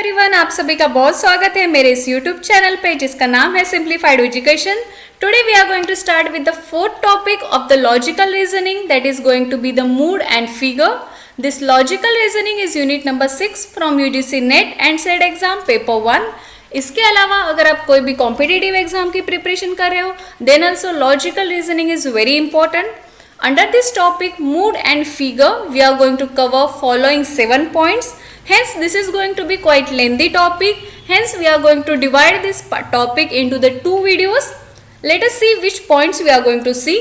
Everyone, आप सभी का बहुत स्वागत है मेरे इस यूट्यूब चैनल पे जिसका नाम है simplified education. Today we are going to start with the fourth topic of the logical reasoning that is going to be the mood and figure. This logical reasoning is unit number 6 from UGC NET and SET exam paper 1। इसके अलावा अगर आप कोई भी competitive exam की preparation कर रहे हो then also logical reasoning is very important. Under this topic mood and figure we are going to cover following 7 points. Hence this is going to be quite lengthy topic. Hence we are going to divide this topic into the 2 videos. Let us see which points we are going to see.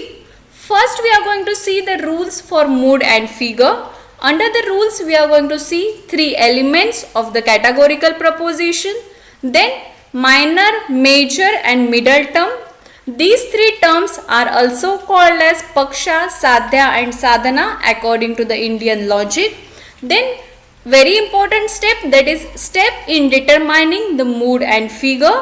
First we are going to see the rules for mood and figure. Under the rules we are going to see 3 elements of the categorical proposition. Then minor, major and middle term. These 3 terms are also called as Paksha, Sadhya and Sadhana according to the Indian logic. Then very important step, that is step in determining the mood and figure,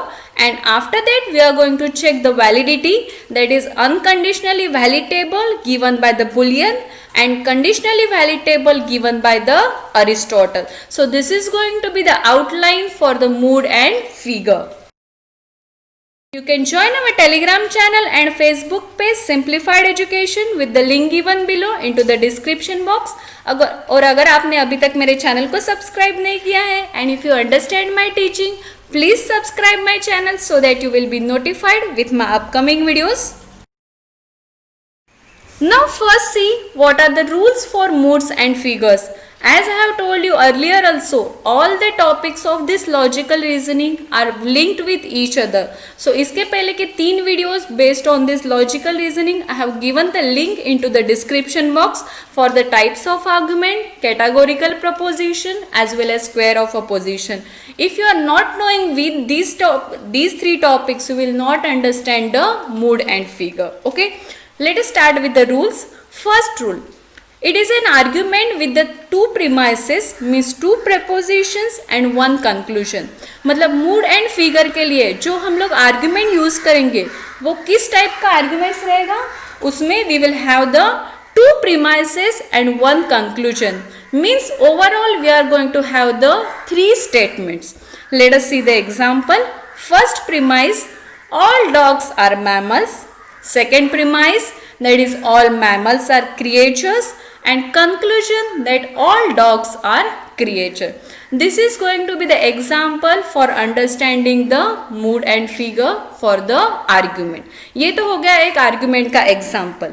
and after that we are going to check the validity, that is unconditionally validable given by the Boolean and conditionally validable given by the Aristotle. So this is going to be the outline for the mood and figure. You can join our Telegram channel and Facebook page Simplified Education with the link given below into the description box. अगर आपने अभी तक मेरे channel को subscribe नहीं किया है and if you understand my teaching, please subscribe my channel so that you will be notified with my upcoming videos. Now first see what are the rules for moods and figures. As I have told you earlier also, all the topics of this logical reasoning are linked with each other. So इसके पहले के 3 videos based on this logical reasoning I have given the link into the description box for the types of argument, categorical proposition as well as square of opposition. If you are not knowing with these 3 topics, you will not understand the mood and figure. Okay, let us start with the rules. First rule. It is an argument with the 2 premises, means 2 propositions and 1 conclusion. मतलब mood and figure के लिए जो हम लोग argument use करेंगे वो किस type का आर्ग्यूमेंट्स रहेगा, उसमें we will have the 2 premises and 1 conclusion. Means overall we are going to have the 3 statements. Let us see the example. First premise, all dogs are mammals. Second premise, that is all mammals are creatures. And conclusion, that all dogs are creature. This is going to be the example for understanding the mood and figure for the argument. ये तो हो गया एक argument का example.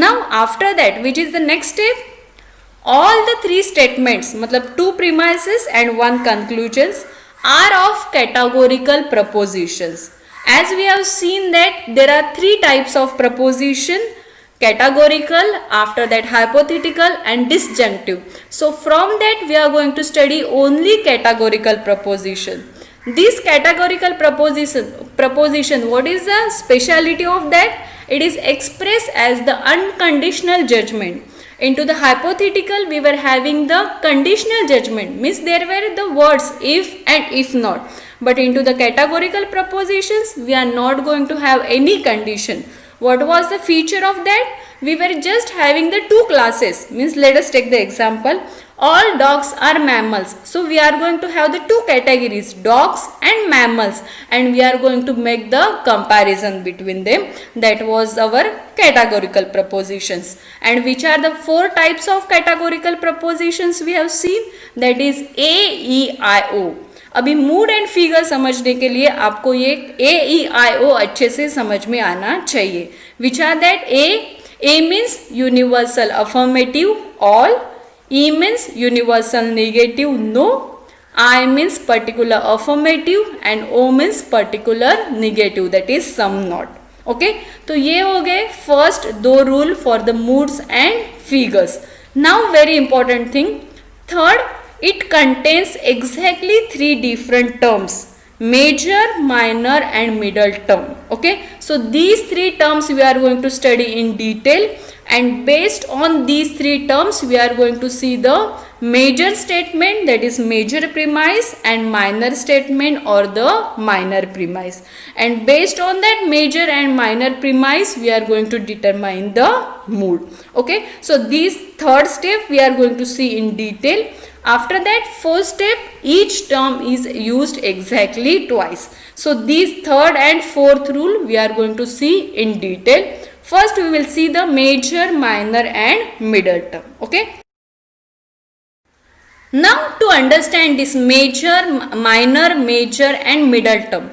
Now after that, which is the next step? All the 3 statements, मतलब 2 premises and 1 conclusions are of categorical propositions. As we have seen that there are 3 types of proposition. Categorical, after that hypothetical and disjunctive. So from that we are going to study only categorical proposition. This categorical proposition, what is the speciality of that? It is expressed as the unconditional judgment. Into the hypothetical we were having the conditional judgment, means there were the words if and if not. But into the categorical propositions we are not going to have any condition. What was the feature of that? We were just having the 2 classes. Means let us take the example. All dogs are mammals. So we are going to have the 2 categories, dogs and mammals, and we are going to make the comparison between them. That was our categorical propositions. And which are the 4 types of categorical propositions we have seen? That is A, E, I, O. अभी mood and figure समझने के लिए आपको ये AEIO अच्छे से समझ में आना चाहिए. Which are that? A means universal affirmative all, E means universal negative no, I means particular affirmative and O means particular negative, that is some not. Okay, तो ये हो गए first 2 rule for the moods and figures. Now very important thing, third, it contains exactly 3 different terms, major, minor and middle term. Okay, so these 3 terms we are going to study in detail, and based on these 3 terms we are going to see the major statement, that is major premise, and minor statement or the minor premise, and based on that major and minor premise we are going to determine the mood. Okay, so this third step we are going to see in detail. After that, fourth step, each term is used exactly twice. So these third and fourth rule we are going to see in detail. First we will see the major, minor and middle term. Okay. Now to understand this major, minor, major and middle term,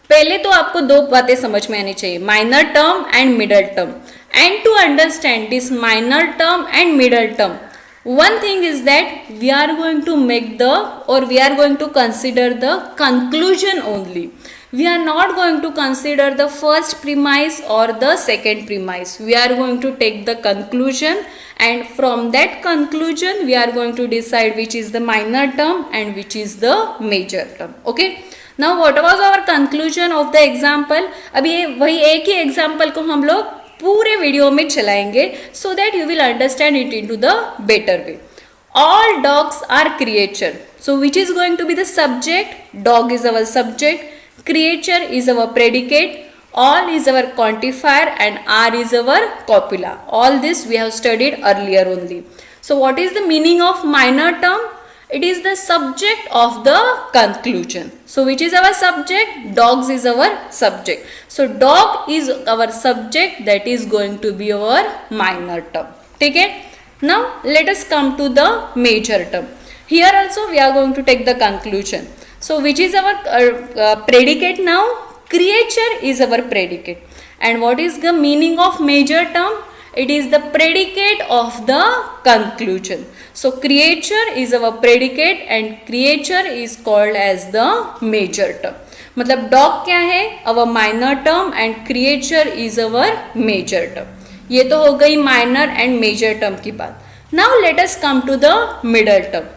पहले तो आपको दो बातें समझ में आनी चाहिए, minor term and middle term. And to understand this minor term and middle term, one thing is that we are going to make the, or we are going to consider the conclusion only. We are not going to consider the first premise or the second premise. We are going to take the conclusion, and from that conclusion we are going to decide which is the minor term and which is the major term. Okay. Now what was our conclusion of the example? अभी वही एक ही example को हम लोग पूरे video में चलाएंगे, so that you will understand it into the better way. All dogs are creature. So which is going to be the subject? Dog is our subject, creature is our predicate, all is our quantifier and are is our copula. All this we have studied earlier only. So what is the meaning of minor term? It is the subject of the conclusion. So which is our subject? Dogs is our subject. So dog is our subject, that is going to be our minor term. Okay. Now let us come to the major term. Here also we are going to take the conclusion. So which is our predicate now? Creature is our predicate. And what is the meaning of major term? It is the predicate of the conclusion. So creature is our predicate and creature is called as the major term. मतलब dog क्या है? Our minor term and creature is our major term. ये तो हो गई minor and major term की बात. Now let us come to the middle term.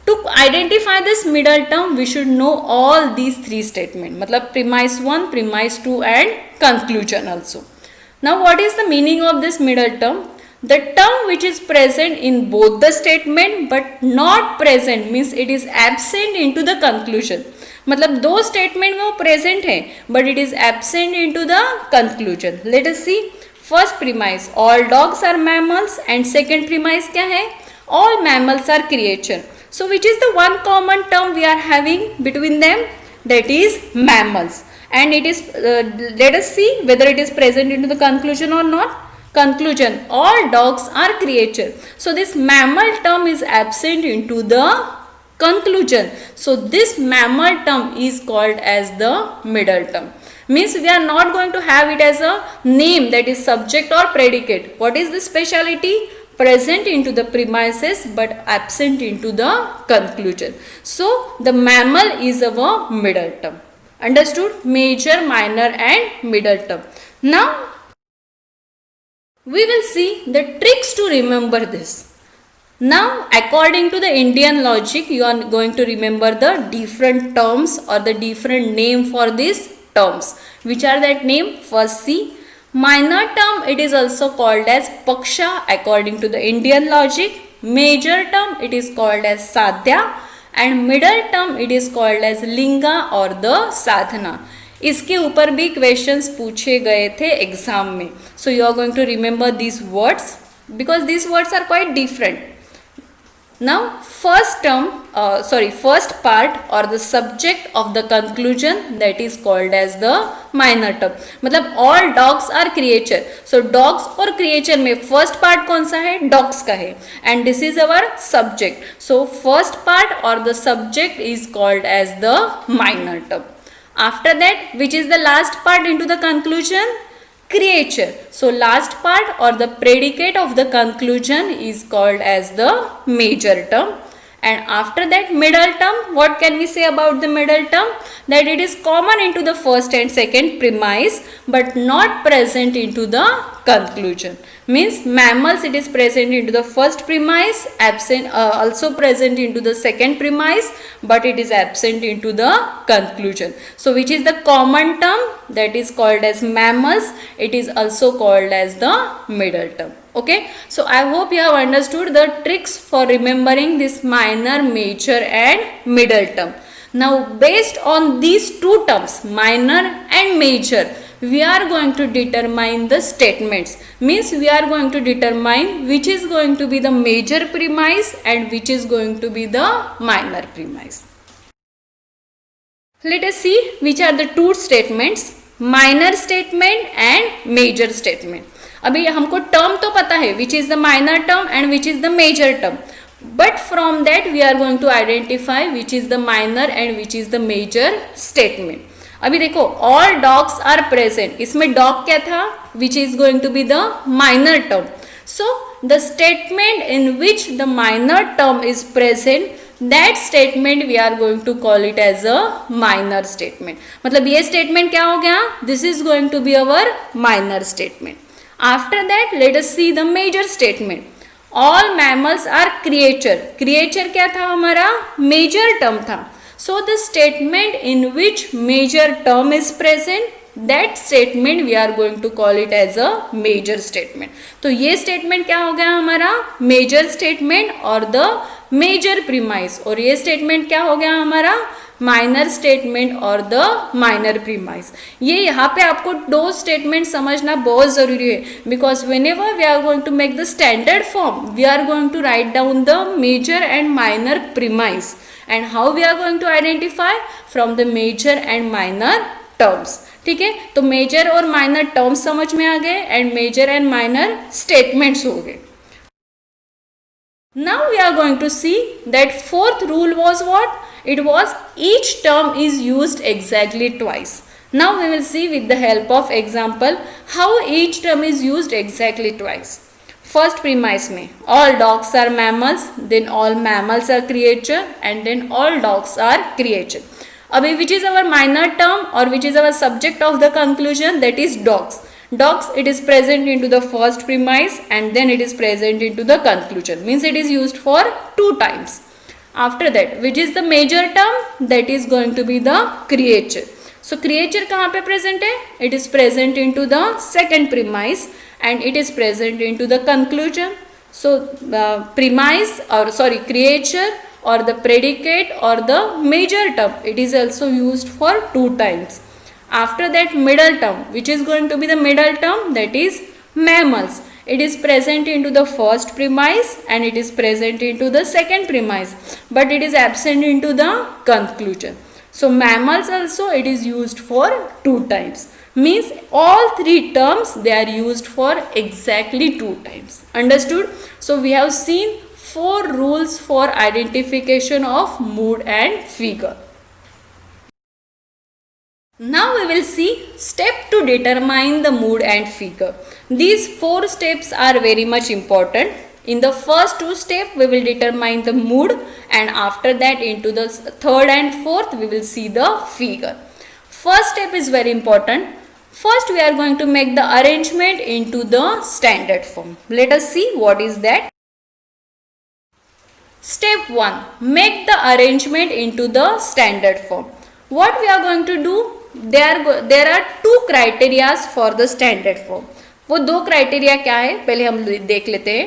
To identify this middle term, we should know all these three statements. मतलब premise 1, premise 2 and conclusion also. Now what is the meaning of this middle term? The term which is present in both the statement but not present means it is absent into the conclusion. मतलब दो statement में वो present है but it is absent into the conclusion. Let us see. First premise, all dogs are mammals, and second premise क्या है? All mammals are creature. So which is the one common term we are having between them? That is mammals. And it is let us see whether it is present into the conclusion or not. Conclusion, all dogs are creature. So this mammal term is absent into the conclusion. So this mammal term is called as the middle term. Means we are not going to have it as a name, that is subject or predicate. What is the speciality? Present into the premises but absent into the conclusion. So the mammal is our middle term. Understood? Major, minor and middle term. Now we will see the tricks to remember this. Now according to the Indian logic, you are going to remember the different terms or the different name for these terms. Which are that name? First see, minor term, it is also called as paksha according to the Indian logic. Major term, it is called as sadhya. And middle term it is called as लिंगा और the साधना. इसके ऊपर भी questions पूछे गए थे exam में. So you are going to remember these words because these words are quite different. Now first part or the subject of the conclusion, that is called as the minor term. मतलब all dogs are creature. So dogs और creature में first part कौन सा है? Dogs का है. And this is our subject. So first part or the subject is called as the minor term. After that, which is the last part into the conclusion? Creature. So last part or the predicate of the conclusion is called as the major term. And after that, middle term, what can we say about the middle term? That it is common into the first and second premise but not present into the conclusion. Means mammals, it is present into the first premise, absent also present into the second premise but it is absent into the conclusion. So which is the common term? That is called as mammals. It is also called as the middle term. Okay, so I hope you have understood the tricks for remembering this minor, major and middle term. Now based on these two terms, minor and major, we are going to determine the statements. Means we are going to determine which is going to be the major premise and which is going to be the minor premise. Let us see which are the two statements, minor statement and major statement. अभी हमको term तो पता है which is the minor term and which is the major term, but from that we are going to identify which is the minor and which is the major statement. अभी देखो all dogs are present, इसमें dog क्या था, which is going to be the minor term. So the statement in which the minor term is present, that statement we are going to call it as a minor statement. मतलब ये statement क्या हो गया, this is going to be our minor statement. After that let us see the major statement. All mammals are creature. Creature क्या था हमारा, major term था. So the statement in which major term is present, that statement we are going to call it as a major statement. तो ये statement क्या हो गया हमारा, major statement और the major premise, और ये statement क्या हो गया हमारा, माइनर स्टेटमेंट और द माइनर प्रीमाइस. ये यहाँ पे आपको दो स्टेटमेंट समझना बहुत ज़रूरी है, because whenever we are going to make the standard form we are going to write down the major and minor premise. And how we are going to identify from the major and minor terms. ठीक है, तो major और minor terms समझ में आ गए and major and minor statements हो गए. Now we are going to see that fourth rule was what? It was each term is used exactly twice. Now we will see with the help of example how each term is used exactly twice. First premise में all dogs are mammals, then all mammals are creature and then all dogs are creature. अभी which is our minor term or which is our subject of the conclusion, that is dogs. Dogs, it is present into the first premise and then it is present into the conclusion, means it is used for two times. After that which is the major term, that is going to be the creature. So creature कहाँ पे present है, it is present into the second premise and it is present into the conclusion. So premise or sorry creature or the predicate or the major term, it is also used for two times. After that middle term, which is going to be the middle term, that is mammals. It is present into the first premise and it is present into the second premise, but it is absent into the conclusion. So mammals also it is used for two times. Means all three terms they are used for exactly two times. Understood? So we have seen four rules for identification of mood and figure. Now we will see step to determine the mood and figure. These four steps are very much important. In the first two steps we will determine the mood and after that into the third and fourth we will see the figure. First step is very important. First we are going to make the arrangement into the standard form. Let us see what is that. Step 1. Make the arrangement into the standard form. What we are going to do? There are two criteria for the standard form. वो दो criteria क्या है पहले हम देख लेते हैं.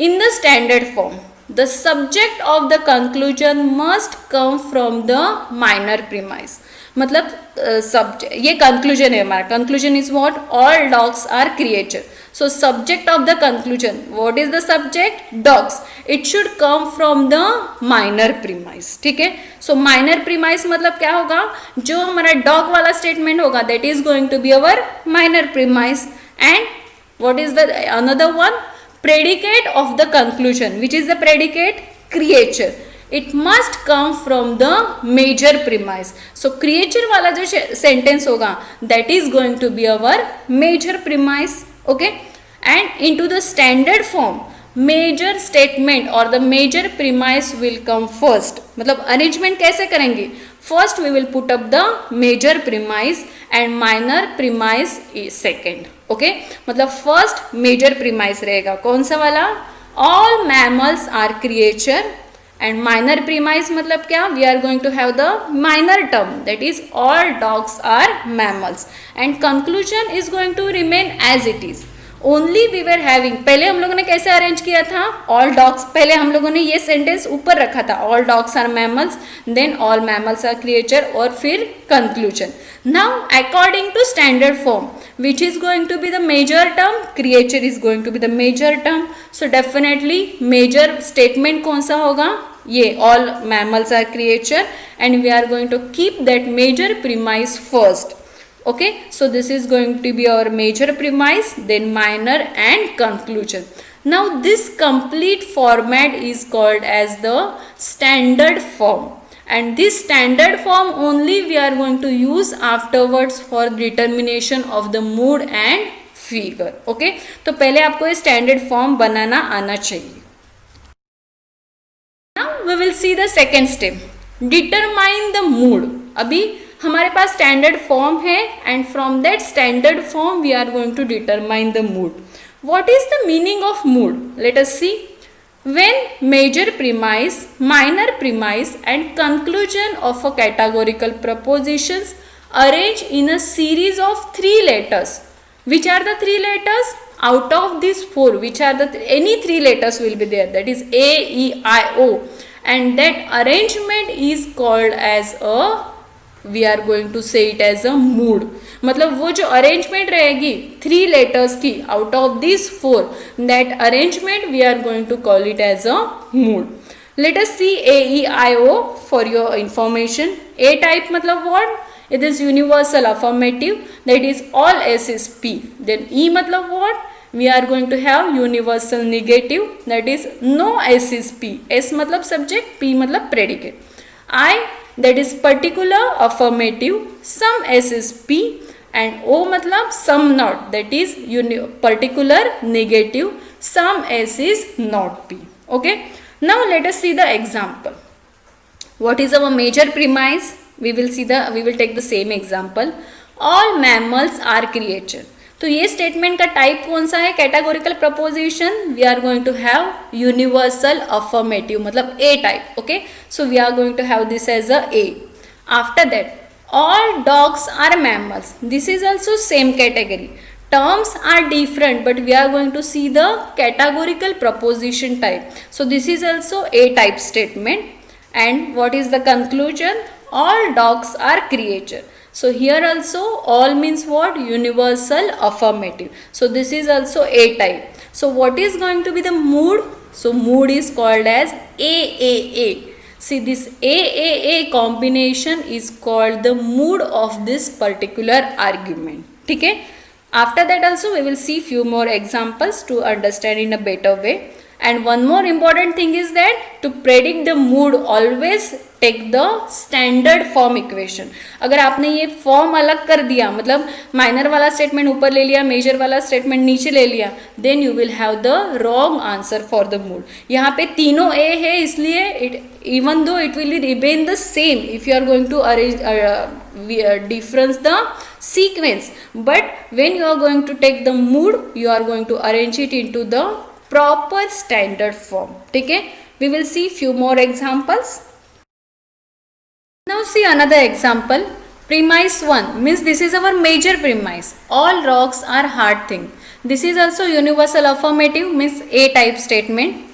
In the standard form, the subject of the conclusion must come from the minor premise. मतलब subject ये conclusion है हमारा. Conclusion is what? All dogs are creature. So subject of the conclusion, what is the subject? Dogs. It should come from the minor premise. ठीक है. So minor premise मतलब क्या होगा? जो हमारा dog वाला statement होगा, that is going to be our minor premise. And what is the another one? Predicate of the conclusion. Which is the predicate? Creature. It must come from the major premise. So creature वाला जो sentence होगा, that is going to be our major premise. Okay. And into the standard form, major statement or the major premise will come first. मतलब arrangement कैसे करेंगे? First we will put up the major premise and minor premise is second. Okay. मतलब first major premise रहेगा. कौन सा वाला? All mammals are creature. And minor premise मतलब क्या? We are going to have the minor term, that is all dogs are mammals. And conclusion is going to remain as it is. Only we were having, पहले हम लोगों ने कैसे arrange किया था, all dogs, पहले हम लोगों ने ये सेंटेंस ऊपर रखा था, all dogs are mammals, then all mammals are creature, और फिर conclusion. Now according to standard form, which is going to be the major term, creature is going to be the major term. So definitely major statement कौन सा होगा, ये all mammals are creature, and we are going to keep that major premise first. Okay, so this is going to be our major premise, then minor and conclusion. Now this complete format is called as the standard form, and this standard form only we are going to use afterwards for determination of the mood and figure. Okay, तो पहले आपको ये standard form बनाना आना चाहिए. Now we will see the second step, determine the mood. अभी हमारे पास standard form है, and from that standard form we are going to determine the mood. What is the meaning of mood? Let us see. When major premise, minor premise and conclusion of a categorical propositions arrange in a series of 3 letters. Which are the 3 letters? Out of these 4, which are the any 3 letters will be there, that is A, E, I, O, and that arrangement is called as a, we are going to say it as a mood. मतलब वो जो arrangement रहेगी 3 letters की out of this 4, that arrangement we are going to call it as a mood. Let us see A, E, I, O for your information. A type मतलब what, it is universal affirmative, that is all S is P. Then E मतलब what, we are going to have universal negative, that is no S is P. S मतलब subject, P मतलब predicate. I, that is particular affirmative, some S is P, and O मतलब some not, that is particular negative, some S is not P. Okay, now let us see the example. What is our major premise? We will take the same example. All mammals are creature. तो ये statement का type कौन सा है, categorical proposition. We are going to have universal affirmative, मतलब A type. Okay, so we are going to have this as a A. After that all dogs are mammals. This is also same category. Terms are different, but we are going to see the categorical proposition type. So this is also a type statement. And what is the conclusion? All dogs are creature. So here also all means what? Universal affirmative. So this is also a type. So what is going to be the mood? So mood is called as AAA. See, this AAA combination is called the mood of this particular argument. ठीक है? After that also we will see few more examples to understand in a better way. And one more important thing is that to predict the mood always take the standard form equation. अगर आपने ये form अलग कर दिया, मतलब minor वाला statement ऊपर ले लिया, मेजर वाला स्टेटमेंट नीचे ले लिया, then you will have the wrong answer for the mood. यहाँ पे तीनों A है, इसलिए even though it will remain the same if you are going to arrange difference the sequence, but when you are going to take the mood, you are going to arrange it into the proper standard form. ठीक है, we will see few more examples. Now see another example. Premise 1 means this is our major premise. All rocks are hard thing. This is also universal affirmative, means A type statement.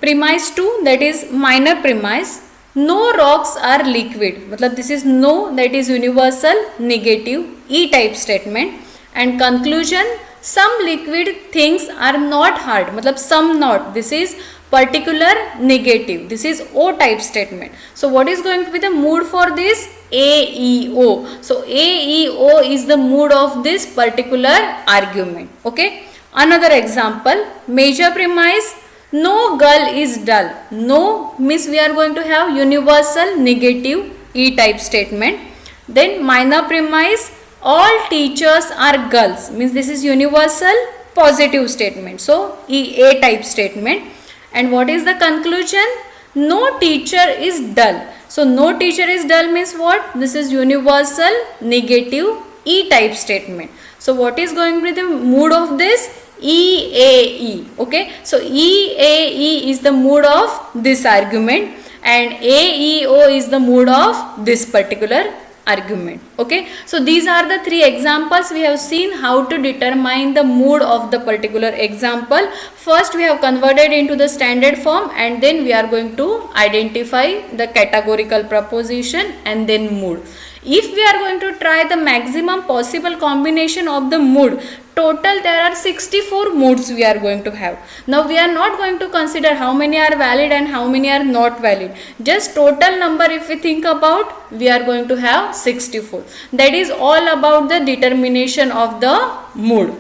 Premise 2, that is minor premise. No rocks are liquid. मतलब this is no, that is universal negative, E type statement. And conclusion, some liquid things are not hard, मतलब some not, this is particular negative, this is O type statement. So what is going to be the mood for this? AEO. So AEO is the mood of this particular argument. Okay, another example, major premise, no girl is dull. No means we are going to have universal negative E type statement. Then minor premise, all teachers are girls, means this is universal positive statement, so A type statement. And what is the conclusion? No teacher is dull. So no teacher is dull means what? This is universal negative E type statement. So what is going to be the mood of this? EAE. Okay, so EAE is the mood of this argument, and AEO is the mood of this particular argument. Okay, so these are the three examples. We have seen how to determine the mood of the particular example. First we have converted into the standard form, and then we are going to identify the categorical proposition and then mood. If we are going to try the maximum possible combination of the mood, total there are 64 moods we are going to have. Now we are not going to consider how many are valid and how many are not valid. Just total number if we think about, we are going to have 64. That is all about the determination of the mood.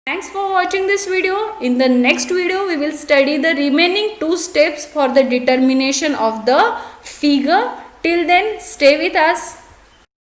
Thanks for watching this video. In the next video, we will study the remaining 2 steps for the determination of the figure. Till then, stay with us.